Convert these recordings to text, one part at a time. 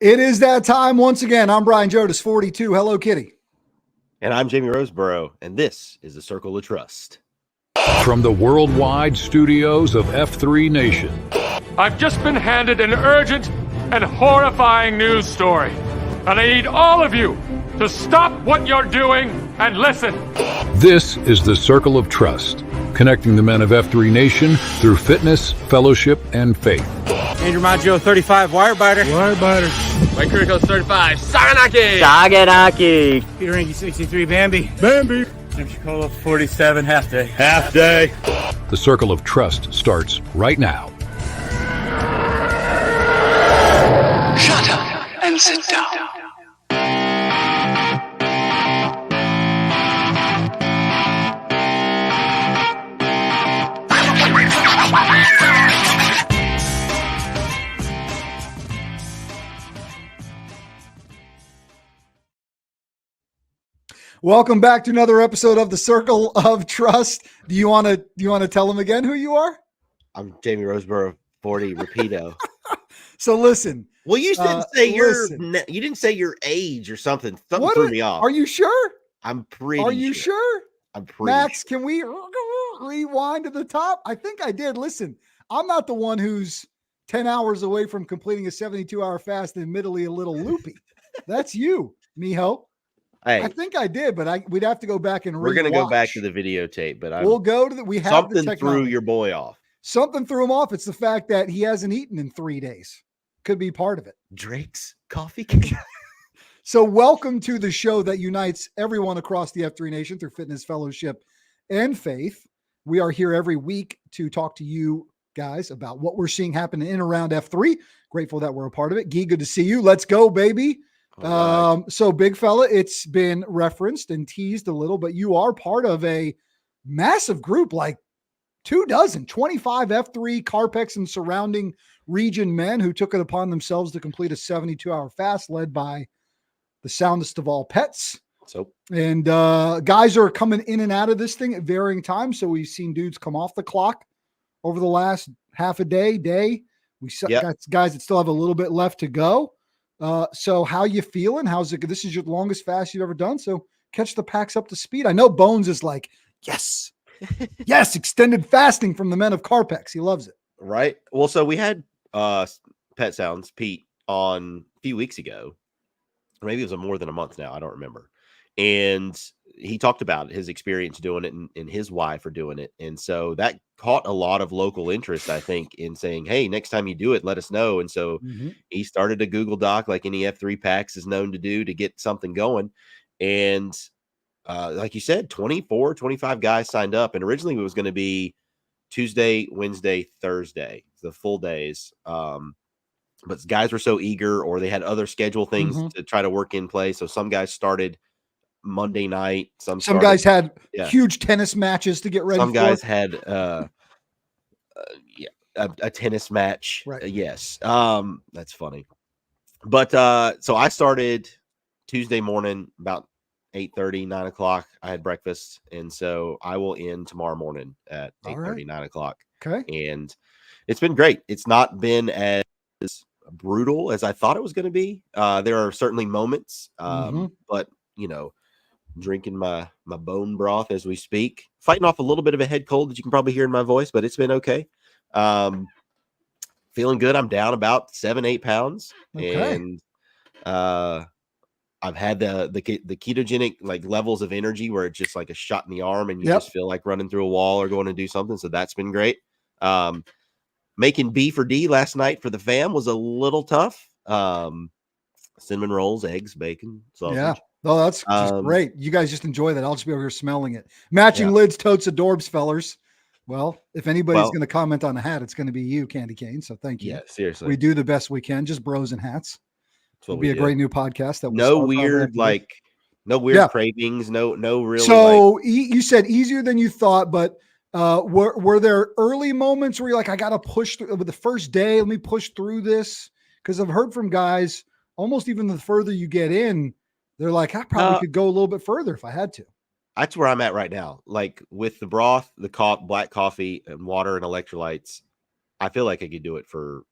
It is that time once again. I'm Brian Jodis, 42. Hello, Kitty. And I'm Jamie Roseborough, and this is the Circle of Trust. From the worldwide studios of F3 Nation. I've just been handed an urgent and horrifying news story. And I need all of you to stop what you're doing and listen. This is the Circle of Trust, connecting the men of F3 Nation through fitness, fellowship, and faith. Andrew Maggio, 35, Wirebiter. Mike Critical 35, Saganaki. Saganaki. Peter Ranky, 63, Bambi. Jim Chicola, 47, half day. The Circle of Trust starts right now. Shut up and sit down. Welcome back to another episode of the Circle of Trust. Do you want to tell them again who you are? I'm Jamie Roseborough, 40, Rapido. So listen. Well, you didn't say you didn't say your age or something. Something threw me off. Are you sure? I'm pretty. Are you sure? I'm pretty. Max, can we rewind to the top? I think I did. Listen, I'm not the one who's 10 hours away from completing a 72-hour fast and admittedly a little loopy. That's you, mijo. Hey, I think I did, but we'd have to go back and we're gonna go back to the the videotape, but we'll go to we have something the threw your boy off. Something threw him off. It's the fact that he hasn't eaten in 3 days. Could be part of it. Drake's coffee. So welcome to the show that unites everyone across the F3 Nation through fitness, fellowship, and faith. We are here every week to talk to you guys about what we're seeing happen in and around F3. Grateful that we're a part of it. Gee, good to see you. Let's go, baby. Right. So big fella, it's been referenced and teased a little, but you are part of a massive group, like 24, 25 F3 Carpex and surrounding region men who took it upon themselves to complete a 72-hour fast led by the soundest of all pets. And guys are coming in and out of this thing at varying times. So we've seen dudes come off the clock over the last half a day. We got guys that still have a little bit left to go. So how you feeling? How's it? This is your longest fast you've ever done. So catch the packs up to speed. I know Bones is like, yes, extended fasting from the men of Carpex. He loves it. Right. Well, so we had Pet Sounds Pete on a few weeks ago. Maybe it was more than a month now. I don't remember. And he talked about his experience doing it and his wife are doing it. And so that caught a lot of local interest, I think, in saying, hey, next time you do it, let us know. And so he started a Google Doc like any F3 packs is known to do to get something going. And like you said, 24, 25 guys signed up. And originally it was going to be Tuesday, Wednesday, Thursday, the full days. But guys were so eager or they had other schedule things to try to work in place. So some guys started Monday night. Some guys had huge tennis matches to get ready. Some guys had a tennis match. Right. Yes. That's funny. But so I started Tuesday morning about 8:30, 9 o'clock. I had breakfast. And so I will end tomorrow morning at 8:30, 9 o'clock. Okay. And it's been great. It's not been as brutal as I thought it was going to be. There are certainly moments, but drinking my bone broth as we speak, fighting off a little bit of a head cold that you can probably hear in my voice, but it's been okay. Feeling good. I'm down about 7-8 pounds. Okay. And I've had the ketogenic like levels of energy where it's just like a shot in the arm and you just feel like running through a wall or going to do something. So that's been great. Making B for D last night for the fam was a little tough. Cinnamon rolls, eggs, bacon, sausage. Yeah. Oh, that's just great. You guys just enjoy that. I'll just be over here smelling it. Matching lids, totes, adorbs, fellers. Well, if anybody's going to comment on a hat, it's going to be you, Candy Cane. So thank you. Yeah, seriously. We do the best we can. Just bros and hats. It'll be a great new podcast. That no weird cravings. No really. So you said easier than you thought, but were there early moments where you're like, I got to push through the first day? Let me push through this. Because I've heard from guys, almost even the further you get in, they're like, I probably could go a little bit further if I had to. That's where I'm at right now. Like with the broth, the black coffee and water and electrolytes, I feel like I could do it for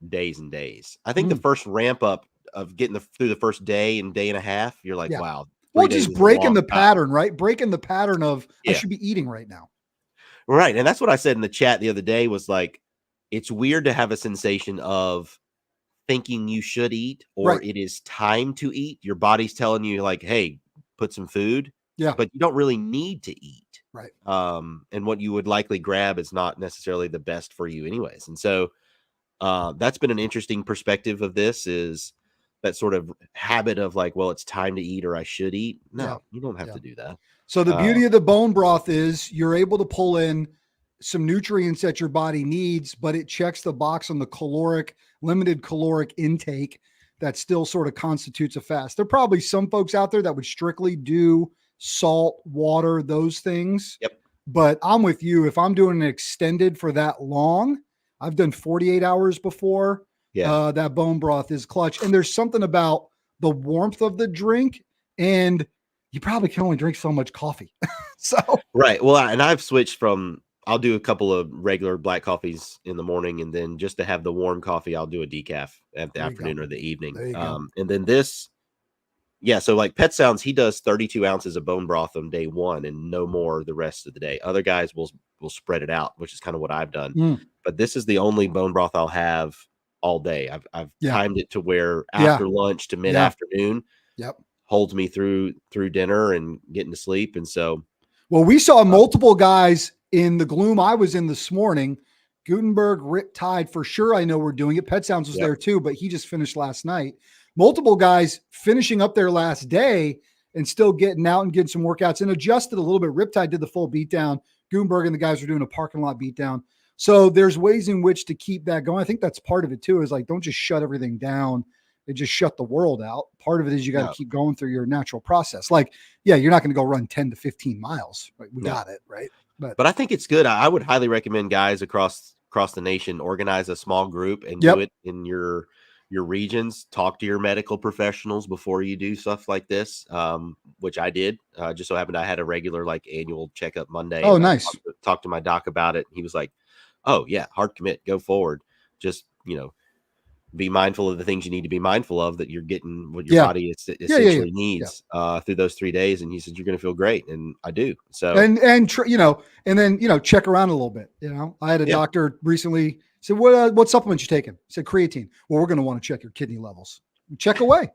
days and days. I think the first ramp up of getting through the first day and day and a half, you're like, Yeah. wow. Well, 3 days just is a breaking long the time. pattern, right? Breaking the pattern of I Yeah. should be eating right now. Right. And that's what I said in the chat the other day was like, it's weird to have a sensation of thinking you should eat or Right. it is time to eat. Your body's telling you like, hey, put some food. Yeah. But you don't really need to eat. Right. And what you would likely grab is not necessarily the best for you anyways. And so that's been an interesting perspective of this is that sort of habit of like, well, it's time to eat or I should eat. No, Yeah. you don't have to do that. So the beauty of the bone broth is you're able to pull in some nutrients that your body needs, but it checks the box on the limited caloric intake that still sort of constitutes a fast. There are probably some folks out there that would strictly do salt, water, those things. Yep. But I'm with you. If I'm doing an extended for that long, I've done 48 hours before. Yeah. That bone broth is clutch. And there's something about the warmth of the drink, and you probably can only drink so much coffee. So Right. Well, and I've switched from I'll do a couple of regular black coffees in the morning, and then just to have the warm coffee, I'll do a decaf at the There you afternoon go. or the evening. There you go. And then this, yeah. So like Pet Sounds, he does 32 ounces of bone broth on day one, and no more the rest of the day. Other guys will spread it out, which is kind of what I've done. Mm. But this is the only bone broth I'll have all day. I've Yeah. timed it to where Yeah. after lunch to mid afternoon Yep. holds me through dinner and getting to sleep. And so, Well, we saw multiple guys in the gloom I was in this morning. Gutenberg, Rip Tide, for sure. I know we're doing it. Pet Sounds was Yep. there too, but he just finished last night. Multiple guys finishing up their last day and still getting out and getting some workouts and adjusted a little bit. Riptide did the full beatdown. Gutenberg and the guys were doing a parking lot beatdown. So there's ways in which to keep that going. I think that's part of it too, is like, don't just shut everything down and just shut the world out. Part of it is you got to keep going through your natural process. Like, yeah, you're not going to go run 10 to 15 miles. Right? We got it. Right. But I think it's good. I would highly recommend guys across the nation organize a small group and do it in your regions. Talk to your medical professionals before you do stuff like this, which I did. Just so happened I had a regular like annual checkup Monday. Oh, nice. Talked to my doc about it. He was like, "Oh yeah, hard commit, go forward. Just be mindful of the things you need to be mindful of, that you're getting what your body essentially needs through those 3 days." And he said, "You're going to feel great." And I do. So, and then, check around a little bit. I had a doctor recently said, what supplements you taking? I said, creatine. Well, we're going to want to check your kidney levels. Check away.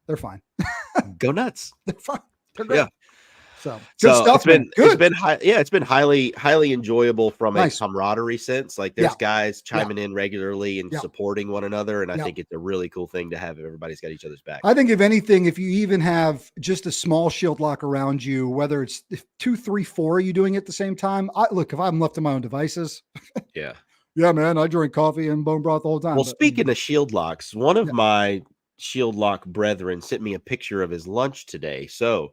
They're fine. Go nuts. They're fine. They're great. Yeah. So good stuff. It's been highly enjoyable from a camaraderie sense. Like there's guys chiming in regularly and supporting one another. And I think it's a really cool thing to have. Everybody's got each other's back. I think if anything, if you even have just a small shield lock around you, whether it's 2, 3, 4, you doing it at the same time. If I'm left to my own devices. Yeah, man, I drink coffee and bone broth the whole time. Well, speaking of shield locks, one of my shield lock brethren sent me a picture of his lunch today. So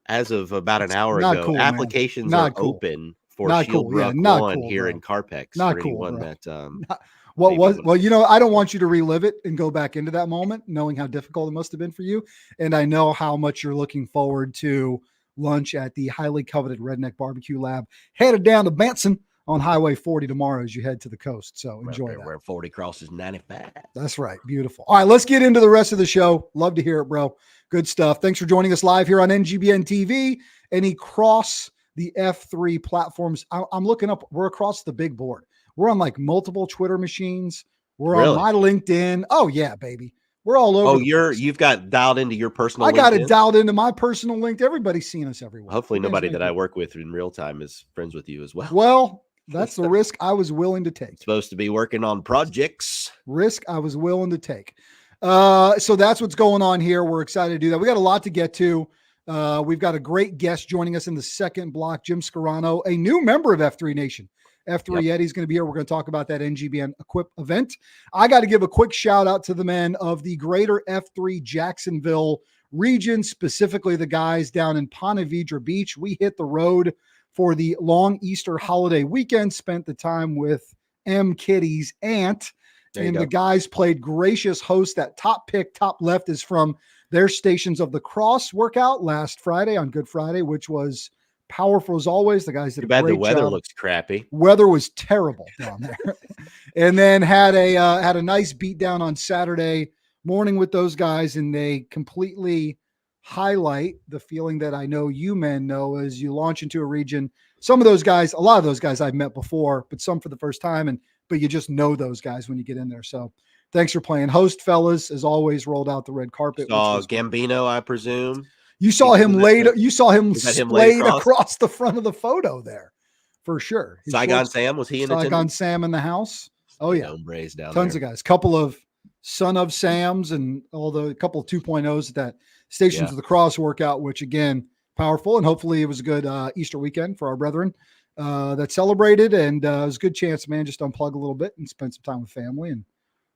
as of about an hour ago, applications are open for Shield Rock 1 here in Carpex. Not for cool, anyone bro. that I don't want you to relive it and go back into that moment, knowing how difficult it must have been for you. And I know how much you're looking forward to lunch at the highly coveted Redneck Barbecue Lab, headed down to Benson on Highway 40 tomorrow as you head to the coast. So enjoy that. Where 40 crosses 95. That's right. Beautiful. All right, let's get into the rest of the show. Love to hear it, bro. Good stuff. Thanks for joining us live here on NGBN TV and across the F3 platforms. I'm looking up. We're across the big board. We're on like multiple Twitter machines. We're on my LinkedIn. Oh yeah, baby. We're all over. Oh, you've got dialed into your personal. I got it dialed into my personal link. Everybody's seeing us everywhere. Hopefully, nobody that I work with in real time is friends with you as well. Well, that's the risk I was willing to take. Supposed to be working on projects. Risk I was willing to take. So that's what's going on here. We're excited to do that. We got a lot to get to. We've got a great guest joining us in the second block, Jim Scarano, a new member of F3 Nation. F3 Eddie's going to be here. We're going to talk about that NGBN Equip event. I got to give a quick shout out to the men of the greater F3 Jacksonville region, specifically the guys down in Ponte Vedra Beach. We hit the road for the long Easter holiday weekend, spent the time with M. Kitty's aunt, and the guys played gracious host. That top pick, top left, is from their Stations of the Cross workout last Friday on Good Friday, which was powerful as always. The guys did a great job. The weather looks crappy. Weather was terrible down there. And then had a nice beat down on Saturday morning with those guys, and they completely highlight the feeling that I know you men know as you launch into a region. Some of those guys, a lot of those guys I've met before, but some for the first time. But you just know those guys when you get in there. So thanks for playing host, fellas. As always, rolled out the red carpet. Saw Which was Gambino, I presume. you saw him laid. You saw him Was that him laid splayed across the front of the photo there, for sure. His Saigon shorts, Sam, was he in Saigon attendance? Sam in the house. Oh yeah, Hombres down tons there. of guys. Couple of son of Sams and a couple of 2.0s at that Stations of the Cross workout, which again, powerful. And hopefully it was a good Easter weekend for our brethren that celebrated. And it was a good chance, man, just unplug a little bit and spend some time with family and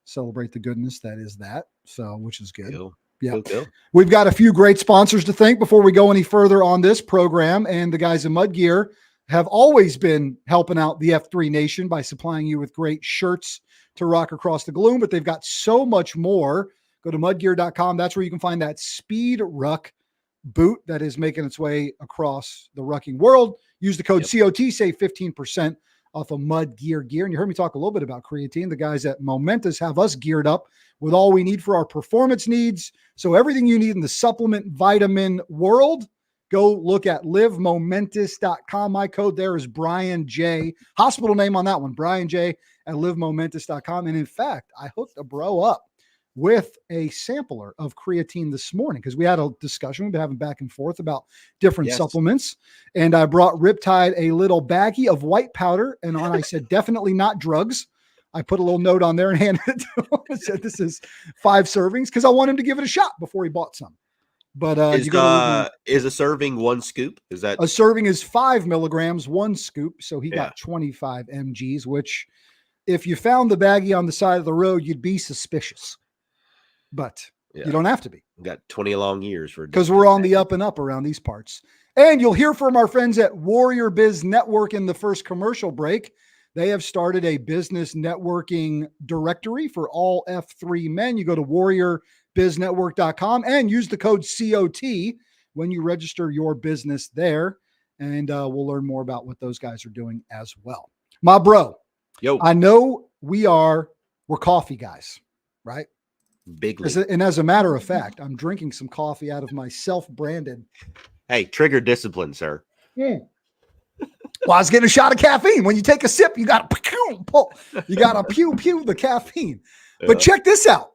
celebrate the goodness that is that. So, which is good. Cool. Yeah. Cool. We've got a few great sponsors to thank before we go any further on this program. And the guys in Mud Gear have always been helping out the F3 Nation by supplying you with great shirts to rock across the gloom, but they've got so much more. Go to mudgear.com. That's where you can find that Speed Ruck boot that is making its way across the rucking world. Use the code COT, save 15% off of Mud Gear gear. And you heard me talk a little bit about creatine. The guys at Momentous have us geared up with all we need for our performance needs. So everything you need in the supplement vitamin world, go look at livemomentous.com. My code there is Brian J. Hospital name on that one, Brian J at livemomentous.com. And in fact, I hooked a bro up with a sampler of creatine this morning because we had a discussion. We've been having back and forth about different supplements. And I brought Riptide a little baggie of white powder. And I said, definitely not drugs. I put a little note on there and handed it to him. I said, this is 5 servings because I want him to give it a shot before he bought some. But is a serving 1 scoop? Is that a serving is 5 milligrams, 1 scoop. So he got 25 mgs, which if you found the baggie on the side of the road, you'd be suspicious. But you don't have to be. We've got 20 long years for because we're on the up and up around these parts. And you'll hear from our friends at Warrior Biz Network in the first commercial break. They have started a business networking directory for all F3 men. You go to warriorbiznetwork.com and use the code COT when you register your business there. And we'll learn more about what those guys are doing as well. My bro, I know we're coffee guys, right? Bigly. And as a matter of fact, I'm drinking some coffee out of my self-branded. Hey, trigger discipline, sir. Well, I was getting a shot of caffeine. When you take a sip, you got to pull. You got to pew the caffeine. But check this out.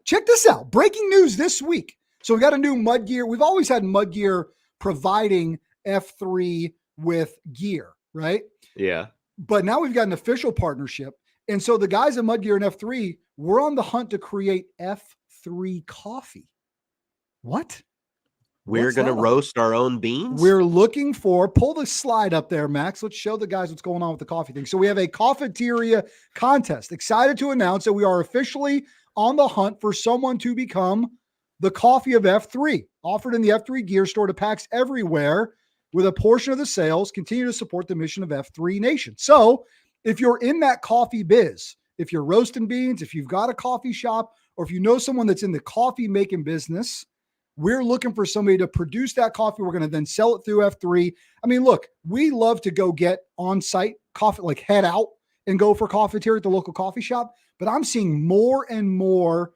Breaking news this week. So we got a new Mud Gear. We've always had Mud Gear providing F3 with gear, right? Yeah. But now we've got an official partnership. And so the guys at Mud Gear and F3, we're on the hunt to create F3 coffee. What? We're going to roast our own beans? We're looking for, pull the slide up there, Max. Let's show the guys what's going on with the coffee thing. So we have a cafeteria contest. Excited to announce that we are officially on the hunt for someone to become the coffee of F3, offered in the F3 gear store to packs everywhere with a portion of the sales. Continue to support the mission of F3 Nation. So if you're in that coffee biz, if you're roasting beans, if you've got a coffee shop, or if you know someone that's in the coffee making business, we're looking for somebody to produce that coffee. We're going to then sell it through F3. I mean, look, we love to go get on-site coffee, like head out and go for cafeteria at the local coffee shop. But I'm seeing more and more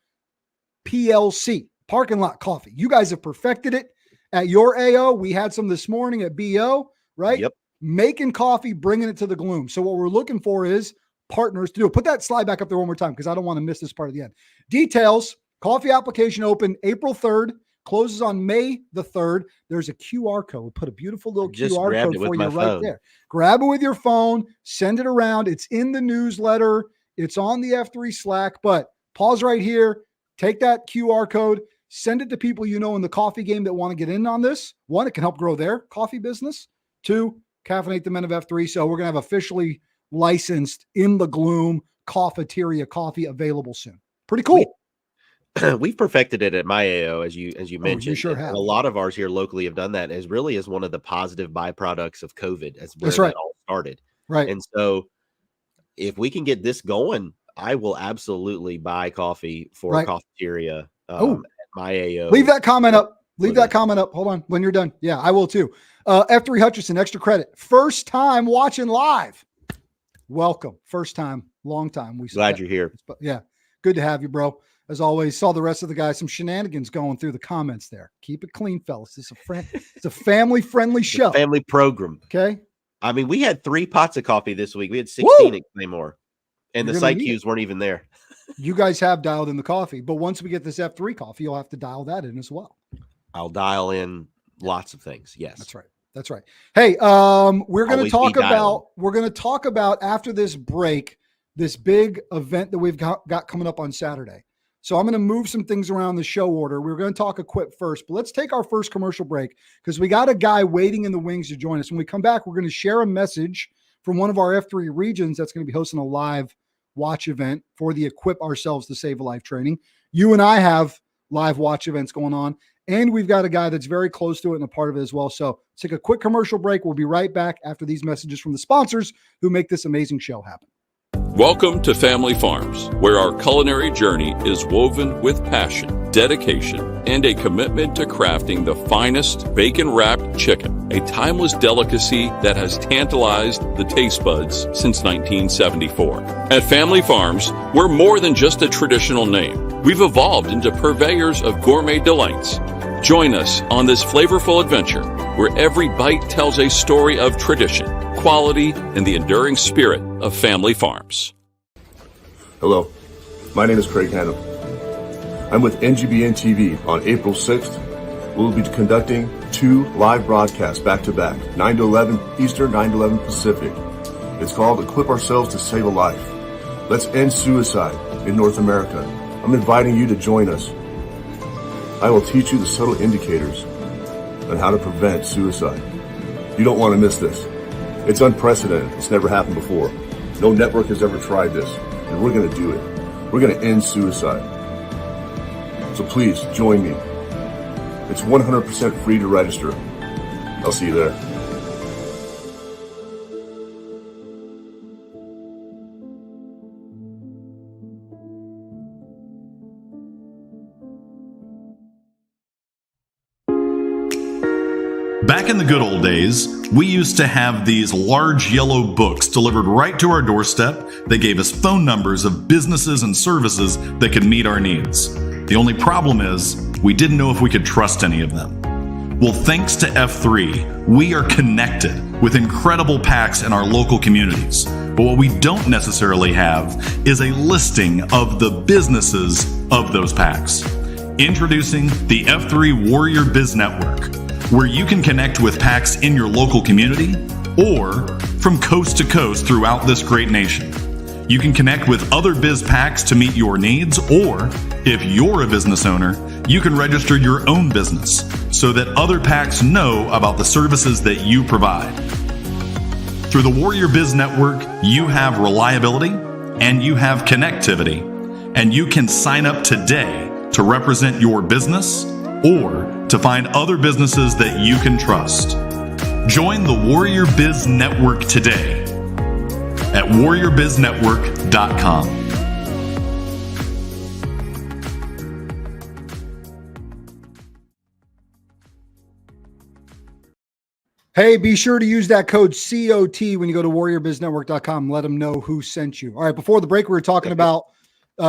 PLC, parking lot coffee. You guys have perfected it at your AO. We had some this morning at BO, right? Yep. Making coffee, bringing it to the gloom. So what we're looking for is partners to do it. Put that slide back up there one more time because I don't want to miss this part of the end. Details, coffee application open April 3rd. Closes on May the 3rd. There's a QR code. We'll put a beautiful little QR code for you right there. Grab it with your phone. Send it around. It's in the newsletter. It's on the F3 Slack. But pause right here. Take that QR code. Send it to people you know in the coffee game that want to get in on this. 1, it can help grow their coffee business. 2, caffeinate the men of F3. So we're going to have officially licensed in the gloom cafeteria coffee available soon. Pretty cool. We've perfected it at my AO, as you mentioned. You sure have. A lot of ours here locally have done that as really as one of the positive byproducts of COVID. That's right. That all started. Right. And so if we can get this going, I will absolutely buy coffee for a cafeteria at my AO. Leave that comment up. Hold on. When you're done. Yeah, I will too. F3 Hutchinson, extra credit. First time watching live. Welcome. First time, long time. Glad you're here. But yeah, good to have you, bro. As always, saw the rest of the guys, some shenanigans going through the comments there. Keep it clean, fellas. It's a family-friendly show. Family program. Okay. I mean, we had 3 pots of coffee this week. We had 16 Woo! at Claymore. And You're the gonna site need cues weren't even there. You guys have dialed in the coffee, but once we get this F3 coffee, you'll have to dial that in as well. I'll dial in lots of things. Yes. That's right. That's right. Hey, we're going to Always be dialing. we're going to talk about after this break, this big event that we've got coming up on Saturday. So I'm going to move some things around the show order. We're going to talk Equip first, but let's take our first commercial break because we got a guy waiting in the wings to join us. When we come back, we're going to share a message from one of our F3 regions that's going to be hosting a live watch event for the Equip Ourselves to Save a Life training. You and I have live watch events going on, and we've got a guy that's very close to it and a part of it as well. So let's take a quick commercial break. We'll be right back after these messages from the sponsors who make this amazing show happen. Welcome to Family Farms, where our culinary journey is woven with passion, dedication, and a commitment to crafting the finest bacon-wrapped chicken, a timeless delicacy that has tantalized the taste buds since 1974. At Family Farms, we're more than just a traditional name. We've evolved into purveyors of gourmet delights. Join us on this flavorful adventure, where every bite tells a story of tradition, quality, and the enduring spirit of Family Farms. Hello, my name is Craig Hannum. I'm with NGBN TV on April 6th. We'll be conducting 2 live broadcasts back-to-back, 9 to 11 Eastern, 9 to 11 Pacific. It's called Equip Ourselves to Save a Life. Let's end suicide in North America. I'm inviting you to join us. I will teach you the subtle indicators on how to prevent suicide. You don't want to miss this. It's unprecedented. It's never happened before. No network has ever tried this, and we're going to do it. We're going to end suicide. So please join me. It's 100% free to register. I'll see you there. Back in the good old days, we used to have these large yellow books delivered right to our doorstep that gave us phone numbers of businesses and services that could meet our needs. The only problem is, we didn't know if we could trust any of them. Well, thanks to F3, we are connected with incredible PACs in our local communities. But what we don't necessarily have is a listing of the businesses of those PACs. Introducing the F3 Warrior Biz Network, where you can connect with PACs in your local community or from coast to coast throughout this great nation. You can connect with other biz PACs to meet your needs, or if you're a business owner, you can register your own business so that other PACs know about the services that you provide. Through the Warrior Biz Network, you have reliability and you have connectivity, and you can sign up today to represent your business or to find other businesses that you can trust. Join the Warrior Biz Network today at warriorbiznetwork.com. Hey, be sure to use that code COT when you go to warriorbiznetwork.com. Let them know who sent you. All right, before the break, we were talking about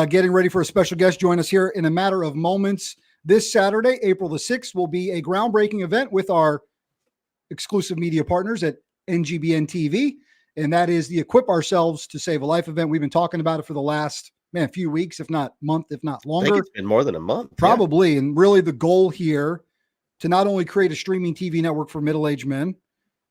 getting ready for a special guest. Join us here in a matter of moments. This Saturday, April the 6th, will be a groundbreaking event with our exclusive media partners at NGBN TV, and that is the Equip Ourselves to Save a Life event. We've been talking about it for the last few weeks, if not month, if not longer. I think it's been more than a month. Probably. Yeah. And really the goal here to not only create a streaming TV network for middle-aged men,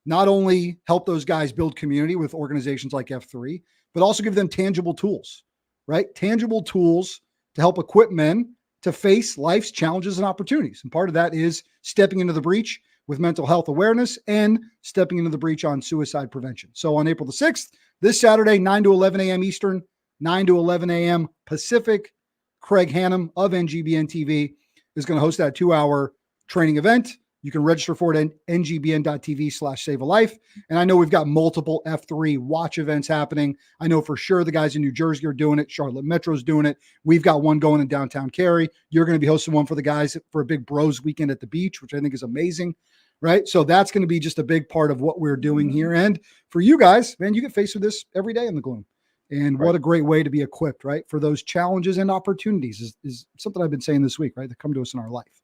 not only help those guys build community with organizations like F3, but also give them tangible tools, right? Tangible tools to help equip men to face life's challenges and opportunities. And part of that is stepping into the breach with mental health awareness and stepping into the breach on suicide prevention. So on April the 6th, this Saturday, 9 to 11 a.m. Eastern, 9 to 11 a.m. Pacific, Craig Hannum of NGBN TV is going to host that 2-hour training event. You can register for it at ngbn.tv/savealife. And I know we've got multiple F3 watch events happening. I know for sure the guys in New Jersey are doing it. Charlotte Metro's doing it. We've got one going in downtown Cary. You're going to be hosting one for the guys for a big bros weekend at the beach, which I think is amazing, right? So that's going to be just a big part of what we're doing here. And for you guys, man, you get faced with this every day in the gloom. And what a great way to be equipped, right? For those challenges and opportunities is something I've been saying this week, right? That come to us in our life.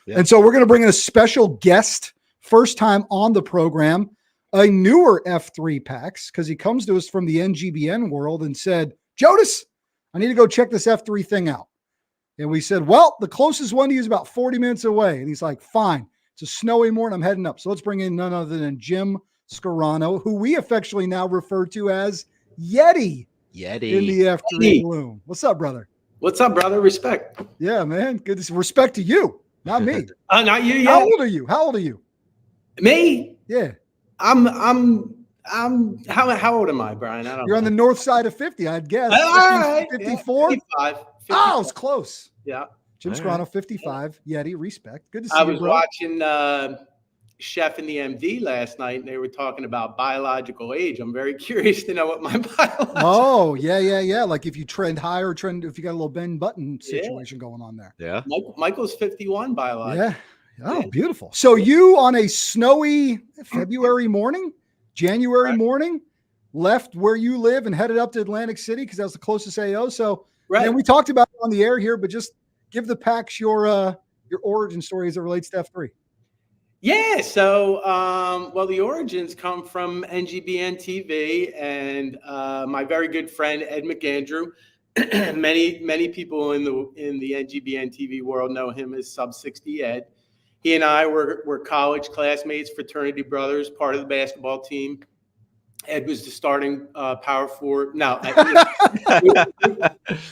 Yeah. And so we're going to bring in a special guest, first time on the program, a newer F3 PAX, because he comes to us from the NGBN world and said, Jonas, I need to go check this F3 thing out. And we said, well, the closest one to you is about 40 minutes away. And he's like, fine. It's a snowy morning. I'm heading up. So let's bring in none other than Jim Scarano, who we affectionately now refer to as Yeti in the F3 Bloom. What's up, brother? What's up, brother? Respect. Yeah, man. Good to see. Respect to you, not me. Not you. Yeah. How old are you? How old are you? Me? Yeah. I'm. How old am I, Brian? I don't. You're know. on the north side of 50, I'd guess. All right. 54. Yeah, 55. Oh, it's close. Yeah. Jim Scarano, 55. Yeti, respect. Good to see I you, was bro. watching Chef and the MD last night, and they were talking about biological age. I'm very curious to know what my biological. Oh, yeah. Like if you trend higher, if you got a little Ben Button situation going on there. Yeah. Michael's 51 biological. Yeah. Oh, beautiful. So you on a snowy February morning, January morning, left where you live and headed up to Atlantic City because that was the closest AO. So and we talked about it on the air here, but just give the PAX your origin story as it relates to F3. Yeah, so well, the origins come from NGBN TV and my very good friend Ed McAndrew. many people in the NGBN TV world know him as Sub 60 Ed. He and I were college classmates, fraternity brothers, part of the basketball team. Ed was the starting power forward. No,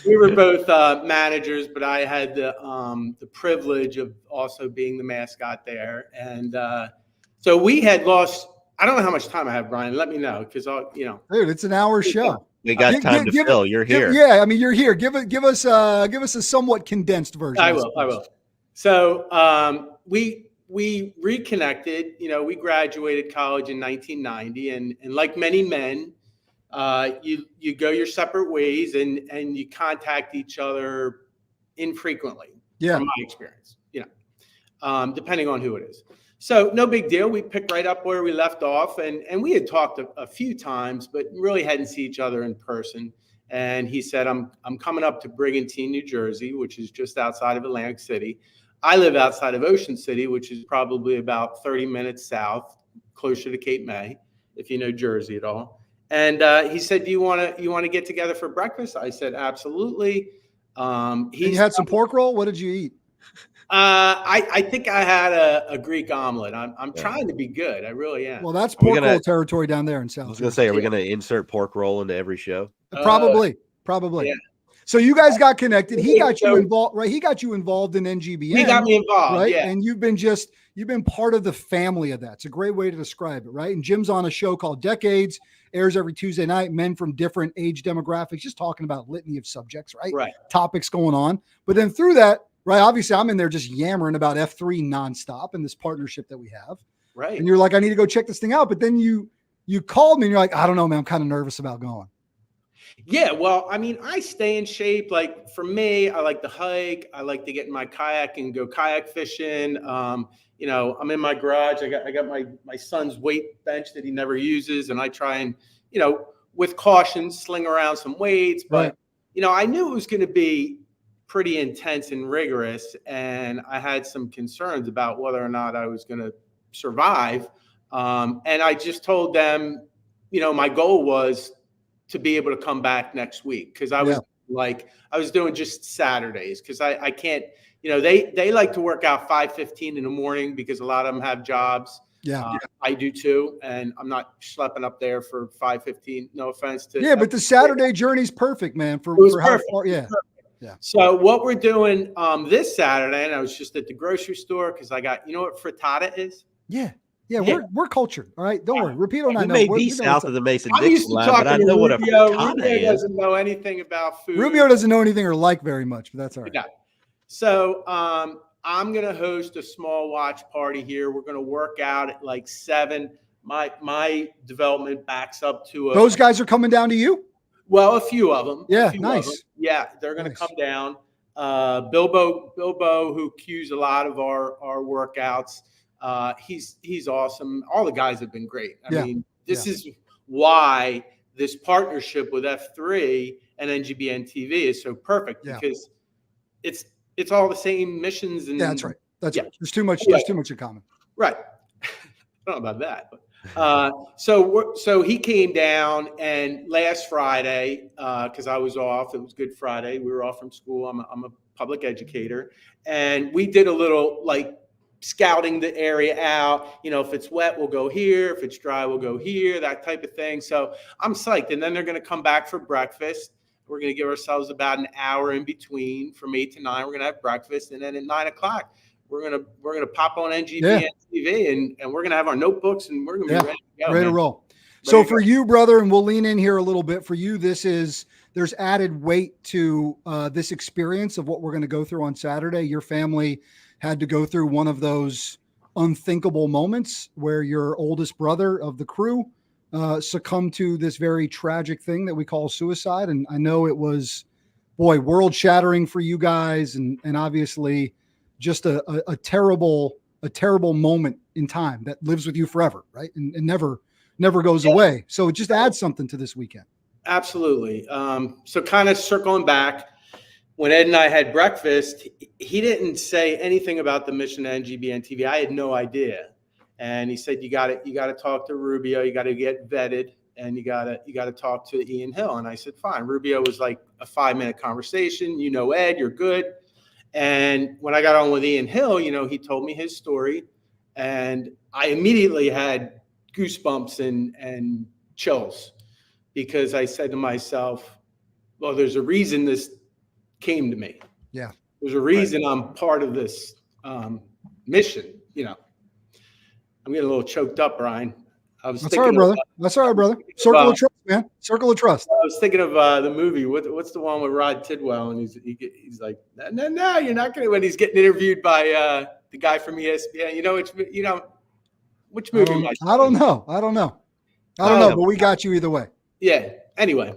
we were both managers, but I had the privilege of also being the mascot there. And so we had lost. I don't know how much time I have, Brian. Let me know because dude, it's an hour show. We got time to fill. You're here. Yeah, I mean, you're here. Give us a somewhat condensed version. I will. So we reconnected. We graduated college in 1990, and like many men, you go your separate ways, and you contact each other infrequently. Yeah, from my experience, depending on who it is. So no big deal. We picked right up where we left off, and we had talked a few times, but really hadn't seen each other in person. And he said, "I'm coming up to Brigantine, New Jersey, which is just outside of Atlantic City. I live outside of Ocean City, which is probably about 30 minutes south, closer to Cape May, if you know Jersey at all." And he said, "Do you want to get together for breakfast?" I said, "Absolutely." You had some pork roll. What did you eat? I think I had a Greek omelet. I'm trying to be good. I really am. Well, that's pork roll territory down there in South. I was going to say, are we going to insert pork roll into every show? Probably. Yeah. So you guys got connected. He got you involved, right? He got you involved in NGBN. He got me involved, right? Yeah. And you've been part of the family of that. It's a great way to describe it, right? And Jim's on a show called Decades, airs every Tuesday night. Men from different age demographics, just talking about litany of subjects, right? Right. Topics going on. But then through that, right? Obviously, I'm in there just yammering about F3 nonstop and this partnership that we have. Right. And you're like, I need to go check this thing out. But then you called me and you're like, I don't know, man. I'm kind of nervous about going. Yeah, well, I mean, I stay in shape. Like for me, I like to hike. I like to get in my kayak and go kayak fishing. I'm in my garage. I got my son's weight bench that he never uses, and I try and, with caution, sling around some weights. But I knew it was going to be pretty intense and rigorous, and I had some concerns about whether or not I was going to survive. And I just told them, my goal was to be able to come back next week, because I was doing just Saturdays, because I can't, they like to work out 5:15 in the morning because a lot of them have jobs. Yeah, I do too, and I'm not schlepping up there for 5:15. No offense to. Yeah, but the Saturday journey's perfect, man. For how far? Yeah. Yeah. So what we're doing this Saturday, and I was just at the grocery store because I got, what frittata is? Yeah. We're cultured. All right. Don't worry. Rapido and I know. We may be south of the Mason-Dixon line, but I know what a frittata Rubio is. doesn't know anything about food. Rubio doesn't know anything or like very much, but that's all right. Yeah. So I'm going to host a small watch party here. We're going to work out at like 7. My development backs up to those guys are coming down to you? Well, a few of them. Yeah, nice. Yeah, they're going to come down. Bilbo, who cues a lot of our workouts. He's awesome. All the guys have been great. I mean, this is why this partnership with F3 and NGBN TV is so perfect because it's all the same missions. And that's right. That's right. There's too much in common. Right. I don't know about that. But, so he came down, and last Friday, because I was off, it was Good Friday. We were off from school. I'm a public educator, and we did a little like scouting the area out. If it's wet, we'll go here. If it's dry, we'll go here. That type of thing. So I'm psyched. And then they're going to come back for breakfast. We're going to give ourselves about an hour in between from 8 to 9. We're going to have breakfast, and then at 9 o'clock. We're gonna pop on NGBN TV and we're gonna have our notebooks and we're gonna be ready to go. Ready to roll. So for you, brother, and we'll lean in here a little bit. For you, there's added weight to this experience of what we're going to go through on Saturday. Your family had to go through one of those unthinkable moments where your oldest brother of the crew succumbed to this very tragic thing that we call suicide. And I know it was, world shattering for you guys, and obviously just a terrible moment in time that lives with you forever, right? And never goes away. So it just adds something to this weekend. Absolutely. So kind of circling back, when Ed and I had breakfast, he didn't say anything about the mission to NGBN TV. I had no idea. And he said, you got to talk to Rubio. You got to get vetted, and you got to talk to Ian Hill. And I said, fine. Rubio was like a 5-minute conversation. Ed, you're good. And when I got on with Ian Hill, he told me his story, and I immediately had goosebumps and chills, because I said to myself, well, there's a reason this came to me. Yeah. There's a reason I'm part of this mission. I'm getting a little choked up, Brian. That's all right, brother. That's all right, brother. Circle of trust, man. Circle of trust. I was thinking of the movie. What's the one with Rod Tidwell? And he's like, no, you're not going to. When he's getting interviewed by the guy from ESPN, which movie? I don't know. I don't know, but we got you either way. Yeah. Anyway,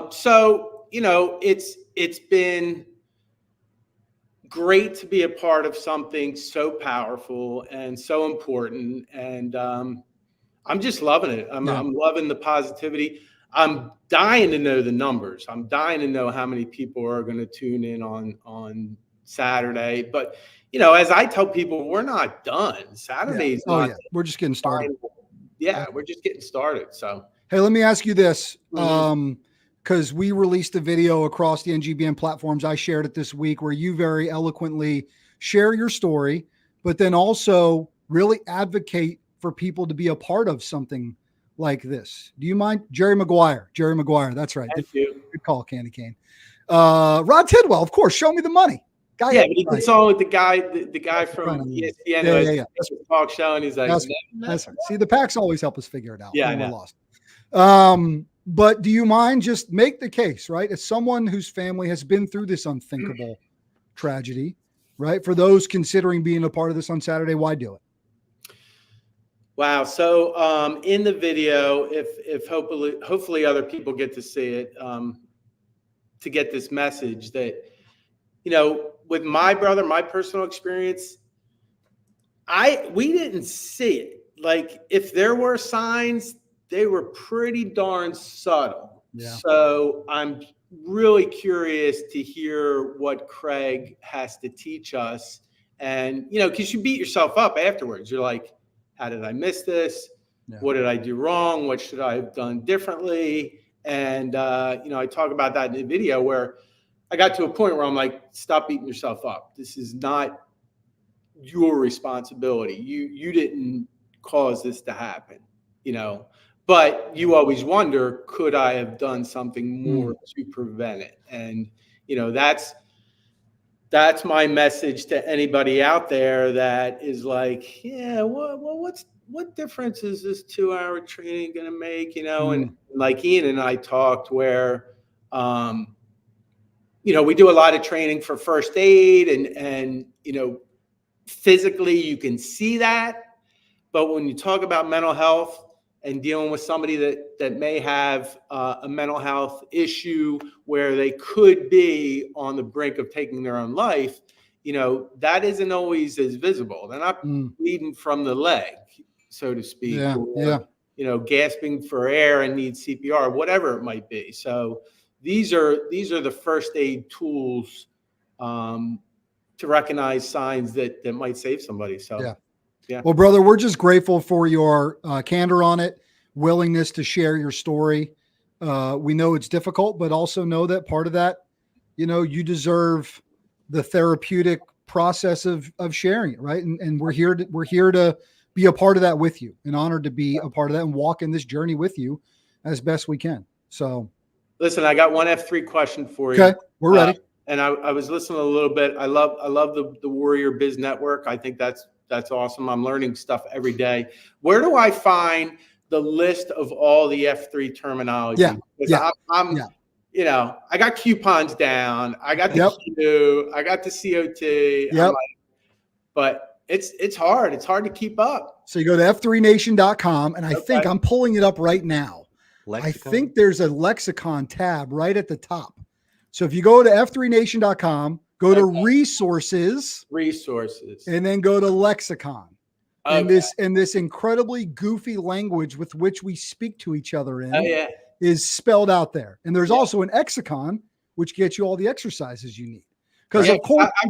so it's been great to be a part of something so powerful and so important, and I'm just loving it. I'm loving the positivity. I'm dying to know the numbers. I'm dying to know how many people are going to tune in on Saturday. But as I tell people, we're not done. Saturday's not. We're just getting started. We're just getting started. So hey, let me ask you this. Because we released a video across the NGBN platforms. I shared it this week, where you very eloquently share your story, but then also really advocate for people to be a part of something like this. Do you mind? Jerry Maguire. That's right. Good call, Candy Cane. Rod Tidwell, of course. Show me the money. But he did song with the guy from ESPN talk show, and he's like, that's right. See, the packs always help us figure it out. Yeah, I know. We're lost. But do you mind just make the case, right? As someone whose family has been through this unthinkable tragedy, right? For those considering being a part of this on Saturday, why do it? Wow. So in the video, if hopefully other people get to see it, to get this message that, with my brother, my personal experience, we didn't see it. Like, if there were signs, they were pretty darn subtle. Yeah. So I'm really curious to hear what Craig has to teach us. And, because you beat yourself up afterwards. You're like, how did I miss this? Yeah. What did I do wrong? What should I have done differently? And, I talk about that in the video, where I got to a point where I'm like, stop beating yourself up. This is not your responsibility. You didn't cause this to happen, but you always wonder, could I have done something more to prevent it? And, that's my message to anybody out there that is like, what difference is this 2-hour training going to make? And like Ian and I talked, where, we do a lot of training for first aid, and physically you can see that. But when you talk about mental health and dealing with somebody that may have a mental health issue where they could be on the brink of taking their own life, that isn't always as visible. They're not bleeding from the leg, so to speak. Yeah. gasping for air and needs CPR, whatever it might be. So these are the first aid tools to recognize signs that might save somebody. So yeah. Well, brother, we're just grateful for your candor on it, willingness to share your story. We know it's difficult, but also know that part of that, you deserve the therapeutic process of sharing it, right? And we're here to be a part of that with you, and honored to be a part of that and walk in this journey with you as best we can. So, listen, I got one F3 question for you. Okay, we're ready. And I was listening a little bit. I love the Warrior Biz Network. I think that's awesome. I'm learning stuff every day. Where do I find the list of all the F3 terminology? I'm I got coupons down. I got the Q. I got the COT. Yep. But it's hard. It's hard to keep up. So you go to f3nation.com, and I think I'm pulling it up right now. Lexicon? I think there's a lexicon tab right at the top. So if you go to f3nation.com, go to resources, and then go to lexicon. And this incredibly goofy language with which we speak to each other in is spelled out there. And there's also an exicon, which gets you all the exercises you need. Because of course, I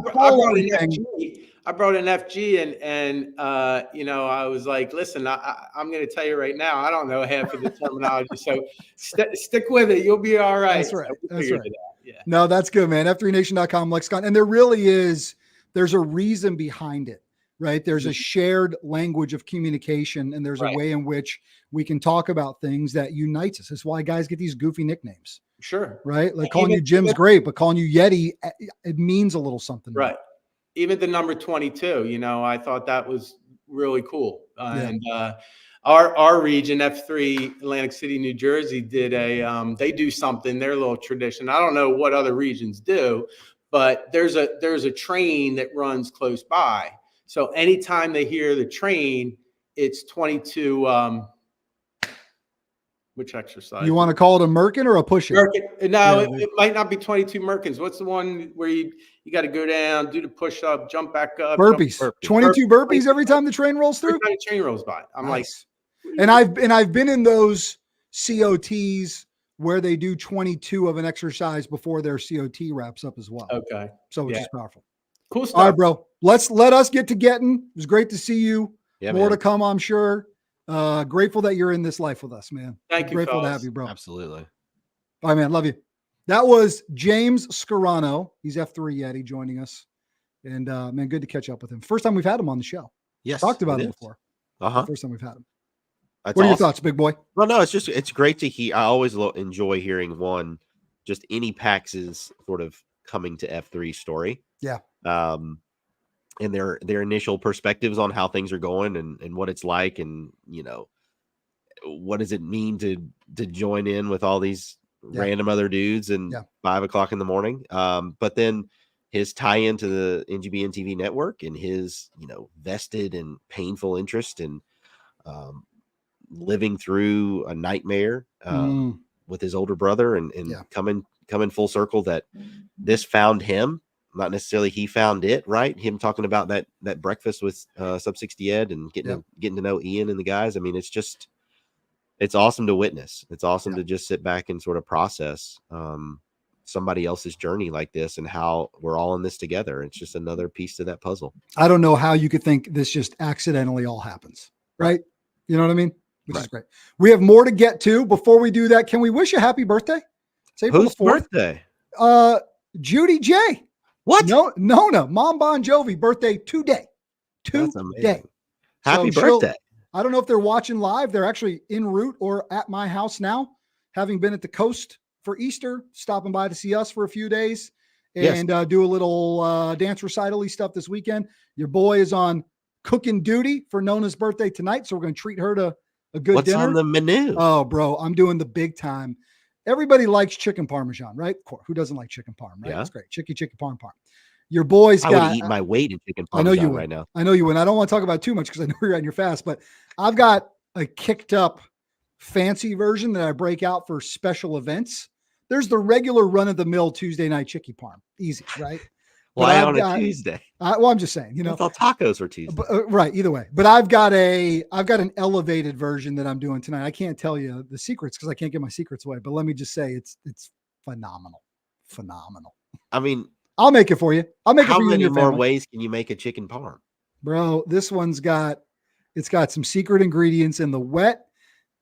brought an FG and I was like, listen, I'm going to tell you right now, I don't know half of the terminology. So stick with it. You'll be all right. That's right. So That's right. Yeah. No, that's good, man. F3nation.com lexicon. And there really is, there's a reason behind it, right? There's a shared language of communication, and there's a way in which we can talk about things that unites us. That's why guys get these goofy nicknames. Sure. Right? Like calling you Jim's great, but calling you Yeti, it means a little something. Right. Even the number 22, I thought that was really cool. And our region, F3, Atlantic City, New Jersey, did they do something, their little tradition. I don't know what other regions do, but there's a train that runs close by. So anytime they hear the train, it's 22. Which exercise? You want to call it a merkin or a push-up? No, it might not be 22 merkins. What's the one where you got to go down, do the push-up, jump back up? Burpees. 22 burpees every time the train rolls through? Every time the train rolls by. I'm nice. And I've been in those COTs where they do 22 of an exercise before their COT wraps up as well. Okay. So which is powerful. Cool stuff. All right, bro. Let us get to getting. It was great to see you. Yeah, More to come, I'm sure. Grateful that you're in this life with us, man. Thank you. Grateful fellas. to have you, bro. Absolutely. All right, man. Love you. That was James Scarano. He's F3 Yeti joining us. And man, good to catch up with him. First time we've had him on the show. Yes. Talked about him before. First time we've had him. That's what are your awesome. thoughts, big boy? Well, no, it's great to hear. I always enjoy hearing just any PAX's sort of coming to F3 story. Yeah. And their initial perspectives on how things are going and what it's like, and what does it mean to join in with all these random other dudes and 5 o'clock in the morning. But then his tie into the NGBN TV network and his vested and painful interest in living through a nightmare with his older brother and coming full circle that this found him. Not necessarily he found it, right? Him talking about that breakfast with Sub 60 Ed and getting to know Ian and the guys. I mean, it's awesome to witness. It's awesome to just sit back and sort of process somebody else's journey like this and how we're all in this together. It's just another piece to that puzzle. I don't know how you could think this just accidentally all happens, right? You know what I mean? Which is great. We have more to get to. Before we do that, can we wish a happy birthday? It's April Whose 4th. birthday? Judy J. What? Nona, Mom Bon Jovi birthday today. That's amazing. Happy So birthday. I don't know if they're watching live. They're actually en route or at my house now, having been at the coast for Easter, stopping by to see us for a few days and do a little dance recital-y stuff this weekend. Your boy is on cooking duty for Nona's birthday tonight, so we're going to treat her to a good dinner. What's on the menu? Oh, bro, I'm doing the big time. Everybody likes chicken parmesan, right? Who doesn't like chicken parm, right? Yeah. That's great. Chicken parm. Your boy's I would eat my weight in chicken parmesan you right now. I know you would. I don't want to talk about too much because I know you're on your fast, but I've got a kicked up fancy version that I break out for special events. There's the regular run of the mill Tuesday night chicken parm. Easy, right? Why on a Tuesday? Well, I'm just saying, I thought tacos were Tuesday. Right. Either way, but I've got an elevated version that I'm doing tonight. I can't tell you the secrets because I can't give my secrets away. But let me just say, it's phenomenal. I mean, I'll make it for you. I'll make it how for you and many your more family. ways can you make a chicken parm? Bro, this one's got some secret ingredients in the wet.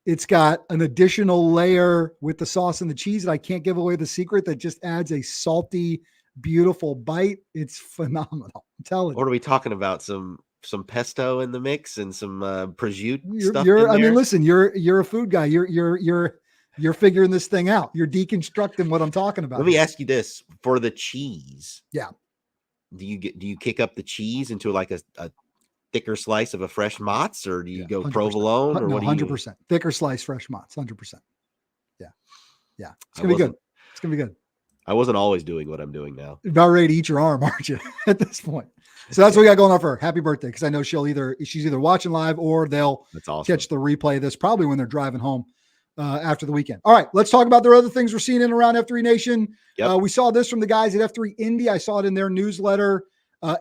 It's got an additional layer with the sauce and the cheese that I can't give away the secret that just adds a salty, beautiful bite. It's phenomenal. I'm telling you. What are we talking about? Some pesto in the mix and some prosciutto stuff. I mean, listen, you're a food guy. You're figuring this thing out. You're deconstructing what I'm talking about. Let me ask you this: for the cheese, yeah, do you kick up the cheese into like a thicker slice of a fresh mozz, or do you go 100%. provolone, or no, what? 100% thicker slice fresh mozz, 100%. Yeah, it's gonna be good. It's gonna be good. I wasn't always doing what I'm doing now. You're about ready to eat your arm, aren't you? At this point, so that's what we got going on for her. Happy birthday! Because I know she's either watching live or they'll catch the replay of this probably when they're driving home after the weekend. All right, let's talk about the other things we're seeing in and around F3 Nation. Yep. We saw this from the guys at F3 Indy. I saw it in their newsletter.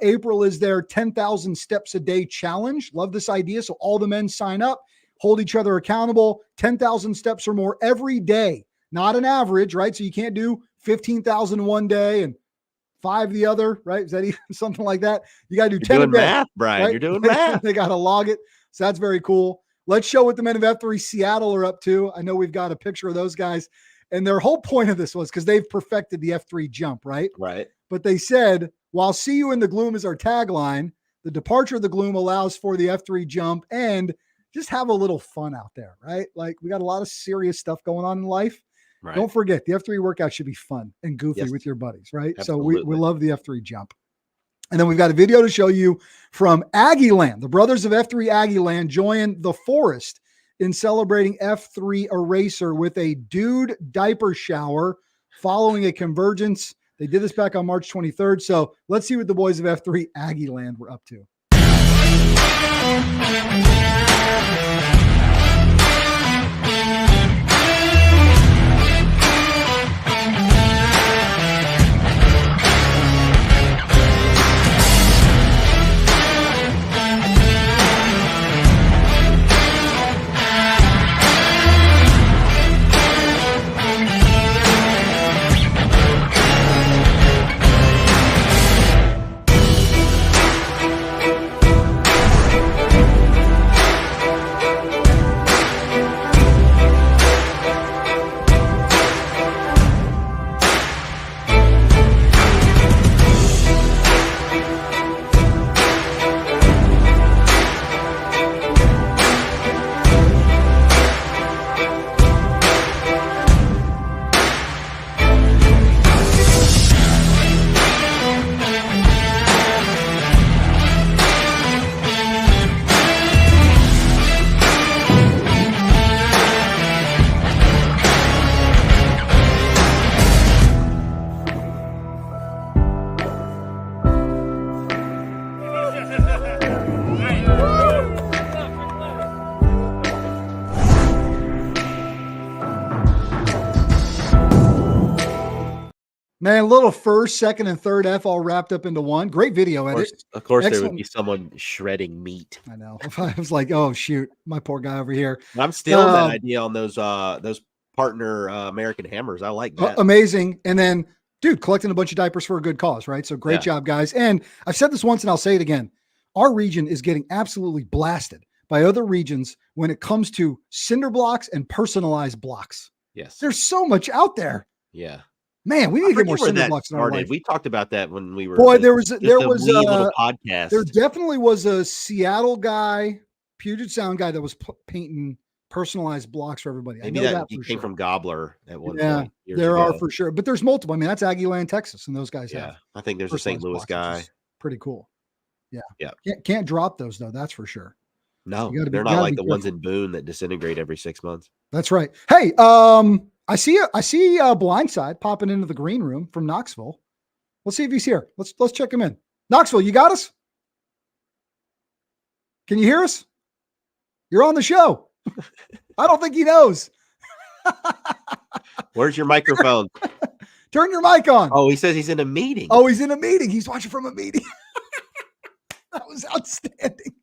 April is their 10,000 steps a day challenge. Love this idea. So all the men sign up, hold each other accountable, 10,000 steps or more every day, not an average, right? So you can't do 15,000 one day and 5 the other, right? Is that even something like that? You got to do 10 doing a day, math, Brian. right? You're doing math. They got to log it. So that's very cool. Let's show what the men of F3 Seattle are up to. I know we've got a picture of those guys. And their whole point of this was because they've perfected the F3 jump, right? Right. But they said, while see you in the gloom is our tagline, the departure of the gloom allows for the F3 jump and just have a little fun out there, right? Like we got a lot of serious stuff going on in life. Right. Don't forget the F3 workout should be fun and goofy with your buddies, right? Absolutely. So we love the F3 jump. And then we've got a video to show you from Aggie Land. The brothers of F3 Aggie Land join the forest in celebrating F3 Eraser with a dude diaper shower following a convergence. They did this back on March 23rd. So let's see what the boys of F3 Aggie Land were up to. Man, a little first, second, and third F all wrapped up into one. Great video edit. Of course Excellent. There would be someone shredding meat. I know. I was like, oh shoot, my poor guy over here. I'm stealing that idea on those partner American Hammers. I like that. Amazing. And then, dude, collecting a bunch of diapers for a good cause, right? So great job, guys. And I've said this once and I'll say it again. Our region is getting absolutely blasted by other regions when it comes to cinder blocks and personalized blocks. Yes. There's so much out there. Yeah. Man, we need to get more cinder blocks in our life. We talked about that when we were. Boy, there was a little podcast. There definitely was a Seattle guy, Puget Sound guy that was painting personalized blocks for everybody. Maybe I know that came sure. From Gobbler at one point. Yeah, there are for sure, but there's multiple. I mean, that's Aggie Land, Texas, and those guys have. I think there's a St. Louis guy. Pretty cool. Yeah. Yeah. Can't drop those though. That's for sure. No, they're not like the ones in Boone that disintegrate every 6 months. That's right. Hey, I see Blindside popping into the green room from Knoxville. Let's see if he's here. Let's check him in. Knoxville, you got us? Can you hear us? You're on the show. I don't think he knows. Where's your microphone? Turn your mic on. Oh, he says he's in a meeting. Oh, he's in a meeting. He's watching from a meeting. That was outstanding.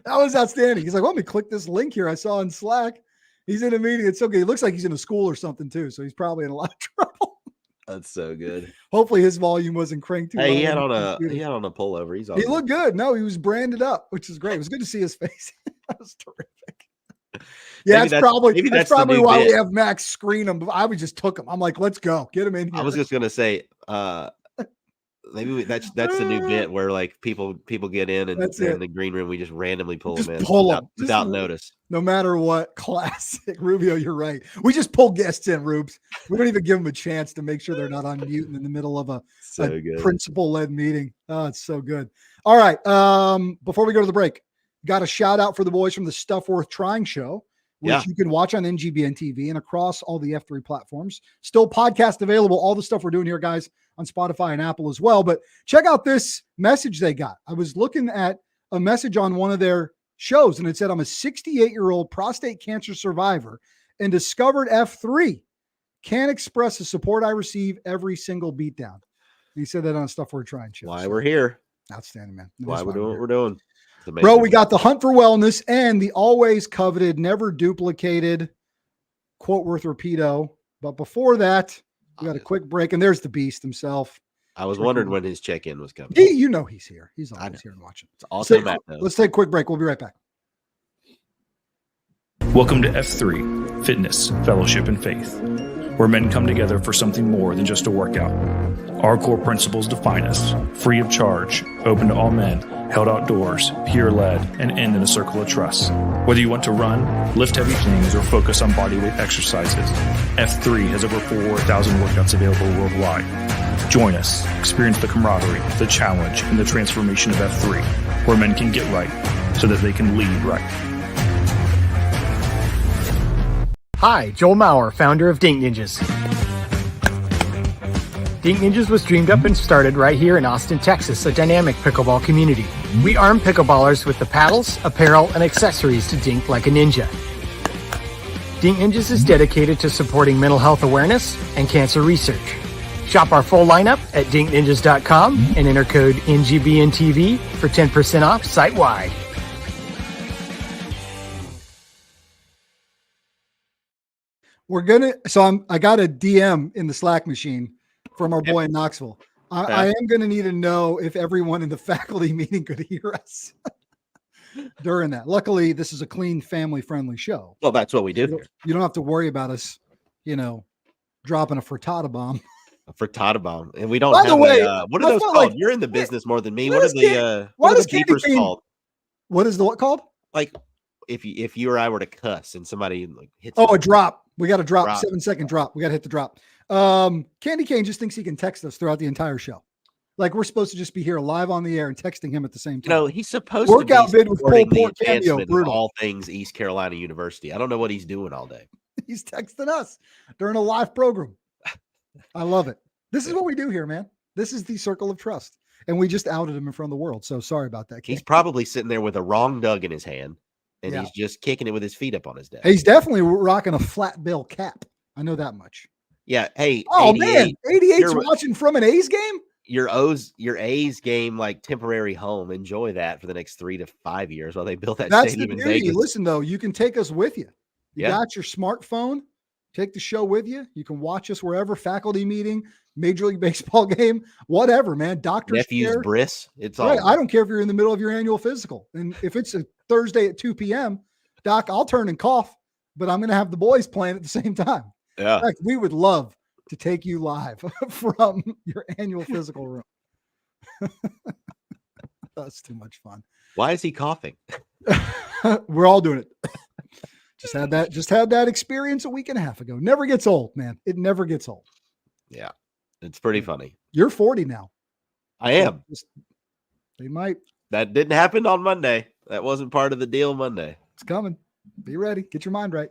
That was outstanding. He's like, let me click this link here I saw in Slack. He's in a meeting. It's okay. He looks like he's in a school or something too. So he's probably in a lot of trouble. That's so good. Hopefully his volume wasn't cranked too. Hey, he had on a pullover. He's He looked good. No, he was branded up, which is great. It was good to see his face. That was terrific. Yeah, that's probably why we have Max screen him. I would just took him. I'm like, let's go. Get him in here. I was just gonna say, maybe that's the new bit where like people get in and in the green room we just randomly pull them in without notice. No matter what. Classic. Rubio, you're right. We just pull guests in, Rubes. We don't even give them a chance to make sure they're not on mute in the middle of a principal-led meeting. Oh, it's so good. All right. Before we go to the break, got a shout out for the boys from the Stuff Worth Trying show, which you can watch on NGBN TV and across all the F3 platforms. Still podcast available. All the stuff we're doing here, guys, on Spotify and Apple as well. But check out this message they got. I was looking at a message on one of their shows, and it said, I'm a 68-year-old prostate cancer survivor and discovered F3. Can't express the support I receive every single beatdown. And he said that on Stuff We're Trying show. Why we're here. Outstanding, man. Why we're doing what we're doing. Bro, we got the Hunt for Wellness and the always coveted, never duplicated quote worth repeato. But before that, we got a quick break, and there's the beast himself. I was wondering when his check-in was coming. You know he's here. He's always here and watching. It's also Matt, let's take a quick break. We'll be right back. Welcome to F3, Fitness, Fellowship, and Faith, where men come together for something more than just a workout. Our core principles define us: free of charge, open to all men, held outdoors, peer-led, and end in a circle of trust. Whether you want to run, lift heavy things, or focus on bodyweight exercises, F3 has over 4,000 workouts available worldwide. Join us, experience the camaraderie, the challenge, and the transformation of F3, where men can get right so that they can lead right. Hi, Joel Maurer, founder of Dink Ninjas. Dink Ninjas was dreamed up and started right here in Austin, Texas, a dynamic pickleball community. We arm pickleballers with the paddles, apparel, and accessories to dink like a ninja. Dink Ninjas is dedicated to supporting mental health awareness and cancer research. Shop our full lineup at dinkninjas.com and enter code NGBNTV for 10% off site-wide. I got a DM in the Slack machine from our boy in Knoxville. I am going to need to know if everyone in the faculty meeting could hear us during that. Luckily, this is a clean, family-friendly show. Well, that's what we do. You don't have to worry about us, dropping a frittata bomb. A frittata bomb. And we don't what are those called? Like, you're in the business more than me. What are the beepers called? What is the what called? Like if you or I were to cuss and somebody hits a drop. We got to drop. 7-second drop. We got to hit the drop. Candy Cane just thinks he can text us throughout the entire show. Like we're supposed to just be here live on the air and texting him at the same time. He's supposed to be bid with the advancement of all things East Carolina University. I don't know what he's doing all day. He's texting us during a live program. I love it. This is what we do here, man. This is the circle of trust. And we just outed him in front of the world. So sorry about that. He's probably sitting there with a wrong Doug in his hand. And he's just kicking it with his feet up on his desk. He's definitely rocking a flat bill cap. I know that much. Yeah. Hey. Oh, 88, man. 88's watching from an A's game? Your A's game, like temporary home. Enjoy that for the next 3 to 5 years while they build that stadium in Vegas. Listen, though, you can take us with you. You got your smartphone. Take the show with you. You can watch us wherever, faculty meeting, Major League Baseball game, whatever, man. Doctor's Nephew's care. bris. It's right. all. I don't care if you're in the middle of your annual physical. And if it's a Thursday at 2 p.m., Doc, I'll turn and cough, but I'm going to have the boys playing at the same time. Yeah. In fact, we would love to take you live from your annual physical room. That's too much fun. Why is he coughing? We're all doing it. Just had that experience a week and a half ago. Never gets old, man. It never gets old. Yeah. It's pretty funny. You're 40 now. I am. They might. That didn't happen on Monday. That wasn't part of the deal Monday. It's coming. Be ready. Get your mind right.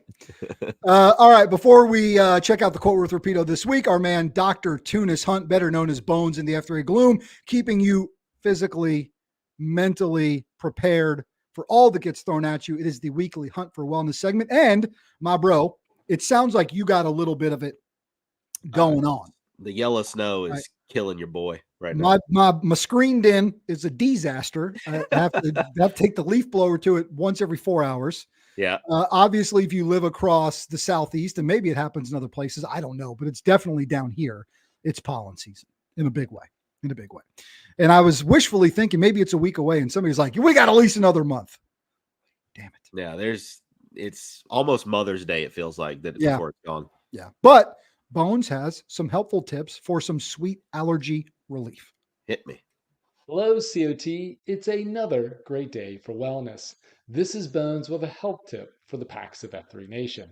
All right. Before we check out the quote worth repeato this week, our man, Dr. Tunis Hunt, better known as Bones in the F3 Gloom, keeping you physically, mentally prepared for all that gets thrown at you. It is the weekly Hunt for Wellness segment. And my bro, it sounds like you got a little bit of it going on. The yellow snow is Right. killing your boy right now. My screened in is a disaster. I have to take the leaf blower to it once every 4 hours. Yeah. Obviously, if you live across the Southeast, and maybe it happens in other places, I don't know, but it's definitely down here. It's pollen season in a big way. And I was wishfully thinking maybe it's a week away, and somebody's like, we got at least another month. Damn it. Yeah, it's almost Mother's Day, it feels like, before it's gone. Yeah. But Bones has some helpful tips for some sweet allergy relief. Hit me. Hello, COT. It's another great day for wellness. This is Bones with a health tip for the PAX of F3 Nation.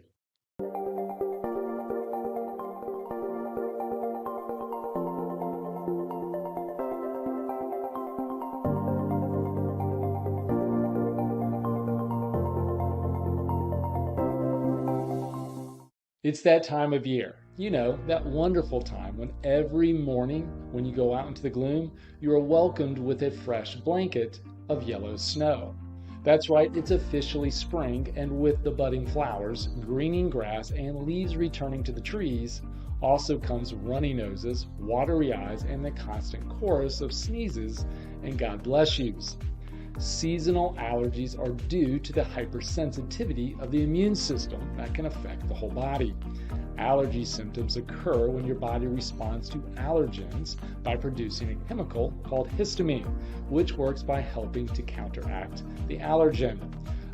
It's that time of year. You know, that wonderful time when every morning when you go out into the gloom, you are welcomed with a fresh blanket of yellow snow. That's right, it's officially spring, and with the budding flowers, greening grass, and leaves returning to the trees, also comes runny noses, watery eyes, and the constant chorus of sneezes and God bless yous. Seasonal allergies are due to the hypersensitivity of the immune system that can affect the whole body. Allergy symptoms occur when your body responds to allergens by producing a chemical called histamine, which works by helping to counteract the allergen.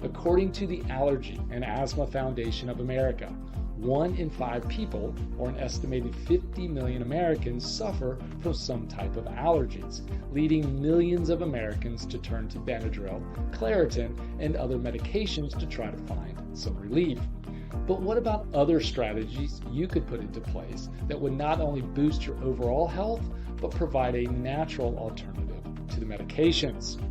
According to the Allergy and Asthma Foundation of America, 1 in 5 people, or an estimated 50 million Americans, suffer from some type of allergies, leading millions of Americans to turn to Benadryl, Claritin, and other medications to try to find some relief. But what about other strategies you could put into place that would not only boost your overall health, but provide a natural alternative to the medications?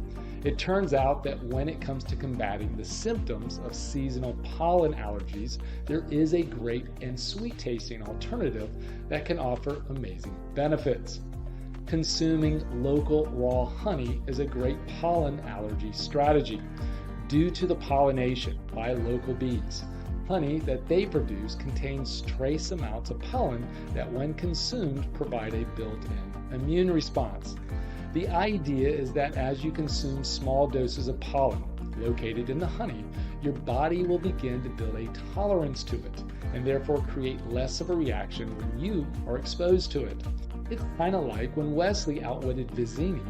It turns out that when it comes to combating the symptoms of seasonal pollen allergies, there is a great and sweet-tasting alternative that can offer amazing benefits. Consuming local raw honey is a great pollen allergy strategy. Due to the pollination by local bees, honey that they produce contains trace amounts of pollen that, when consumed, provide a built-in immune response. The idea is that as you consume small doses of pollen located in the honey, your body will begin to build a tolerance to it and therefore create less of a reaction when you are exposed to it. It's kind of like when Wesley outwitted Vizzini